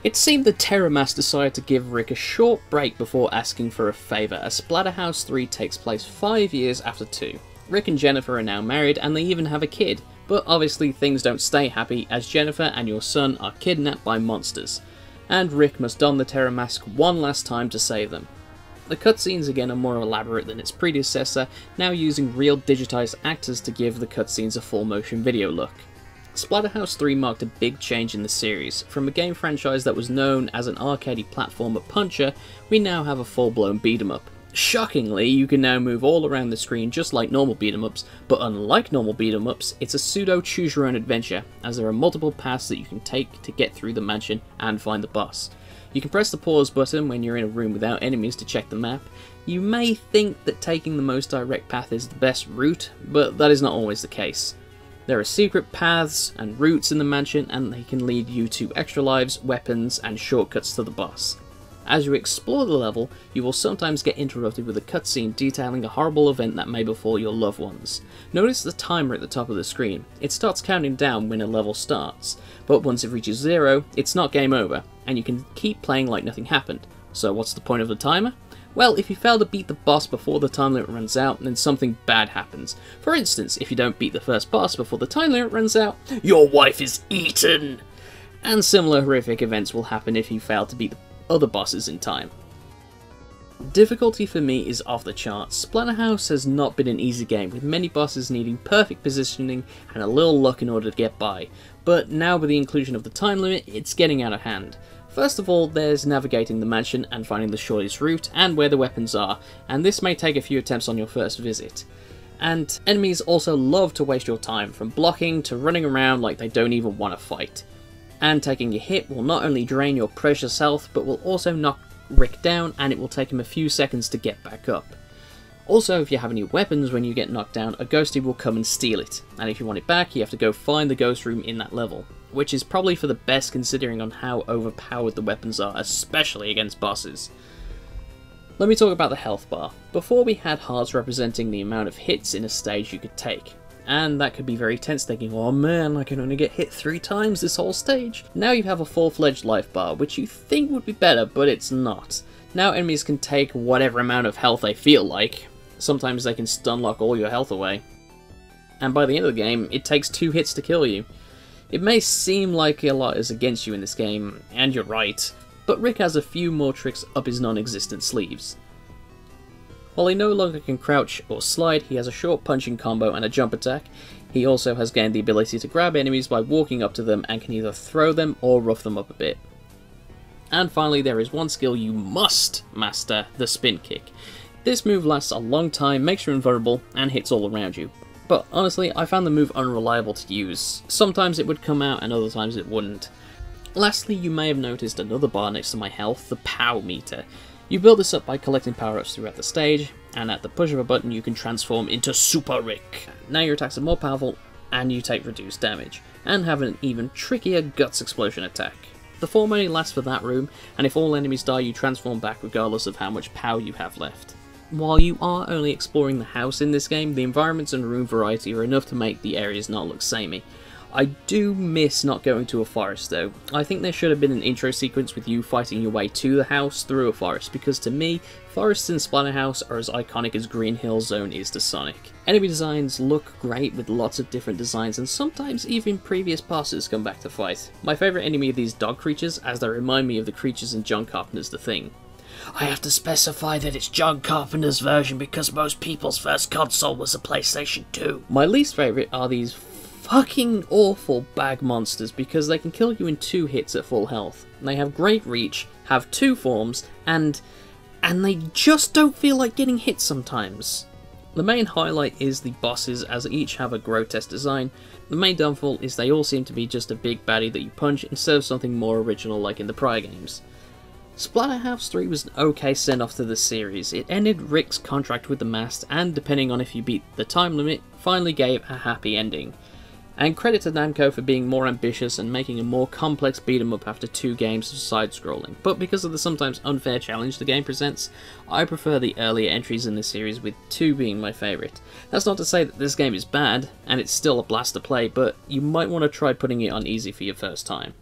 It seemed the Terramass decided to give Rick a short break before asking for a favour, as Splatterhouse 3 takes place 5 years after 2. Rick and Jennifer are now married and they even have a kid, but obviously things don't stay happy as Jennifer and your son are kidnapped by monsters, and Rick must don the Terror Mask one last time to save them. The cutscenes again are more elaborate than its predecessor, now using real digitised actors to give the cutscenes a full motion video look. Splatterhouse 3 marked a big change in the series. From a game franchise that was known as an arcadey platformer puncher, we now have a full-blown beat-em-up. Shockingly, you can now move all around the screen just like normal beat-em-ups, but unlike normal beat-em-ups, it's a pseudo choose-your-own-adventure, as there are multiple paths that you can take to get through the mansion and find the boss. You can press the pause button when you're in a room without enemies to check the map. You may think that taking the most direct path is the best route, but that is not always the case. There are secret paths and routes in the mansion, and they can lead you to extra lives, weapons, and shortcuts to the boss. As you explore the level, you will sometimes get interrupted with a cutscene detailing a horrible event that may befall your loved ones. Notice the timer at the top of the screen. It starts counting down when a level starts, but once it reaches 0, it's not game over, and you can keep playing like nothing happened. So what's the point of the timer? Well, if you fail to beat the boss before the time limit runs out, then something bad happens. For instance, if you don't beat the first boss before the time limit runs out, your wife is eaten! And similar horrific events will happen if you fail to beat the other bosses in time. Difficulty for me is off the charts. Splatterhouse has not been an easy game, with many bosses needing perfect positioning and a little luck in order to get by, but now with the inclusion of the time limit, it's getting out of hand. First of all, there's navigating the mansion and finding the shortest route and where the weapons are, and this may take a few attempts on your first visit. And enemies also love to waste your time, from blocking to running around like they don't even want to fight. And taking a hit will not only drain your precious health, but will also knock Rick down, and it will take him a few seconds to get back up. Also, if you have any weapons when you get knocked down, a ghostie will come and steal it, and if you want it back, you have to go find the ghost room in that level, which is probably for the best considering on how overpowered the weapons are, especially against bosses. Let me talk about the health bar. Before we had hearts representing the amount of hits in a stage you could take, and that could be very tense, thinking, oh man, I can only get hit 3 times this whole stage. Now you have a full-fledged life bar, which you think would be better, but it's not. Now enemies can take whatever amount of health they feel like. Sometimes they can stun lock all your health away. And by the end of the game, it takes 2 hits to kill you. It may seem like a lot is against you in this game, and you're right, but Rick has a few more tricks up his non-existent sleeves. While he no longer can crouch or slide, he has a short punching combo and a jump attack. He also has gained the ability to grab enemies by walking up to them and can either throw them or rough them up a bit. And finally, there is one skill you must master, the spin kick. This move lasts a long time, makes you invulnerable, and hits all around you. But honestly, I found the move unreliable to use. Sometimes it would come out and other times it wouldn't. Lastly, you may have noticed another bar next to my health, the POW meter. You build this up by collecting power-ups throughout the stage, and at the push of a button you can transform into Super Rick. Now your attacks are more powerful, and you take reduced damage, and have an even trickier Guts Explosion attack. The form only lasts for that room, and if all enemies die you transform back regardless of how much power you have left. While you are only exploring the house in this game, the environments and room variety are enough to make the areas not look samey. I do miss not going to a forest though. I think there should have been an intro sequence with you fighting your way to the house through a forest, because to me, forests in Splatterhouse are as iconic as Green Hill Zone is to Sonic. Enemy designs look great with lots of different designs, and sometimes even previous bosses come back to fight. My favourite enemy are these dog creatures, as they remind me of the creatures in John Carpenter's The Thing. I have to specify that it's John Carpenter's version because most people's first console was a PlayStation 2. My least favourite are these fucking awful bag monsters because they can kill you in 2 hits at full health. They have great reach, have 2 forms, and they just don't feel like getting hit sometimes. The main highlight is the bosses, as each have a grotesque design. The main downfall is they all seem to be just a big baddie that you punch instead of something more original like in the prior games. Splatterhouse 3 was an okay send-off to the series. It ended Rick's contract with the Mast, and depending on if you beat the time limit, finally gave a happy ending. And credit to Namco for being more ambitious and making a more complex beat-em-up after 2 games of side-scrolling, but because of the sometimes unfair challenge the game presents, I prefer the earlier entries in the series, with 2 being my favourite. That's not to say that this game is bad, and it's still a blast to play, but you might want to try putting it on easy for your first time.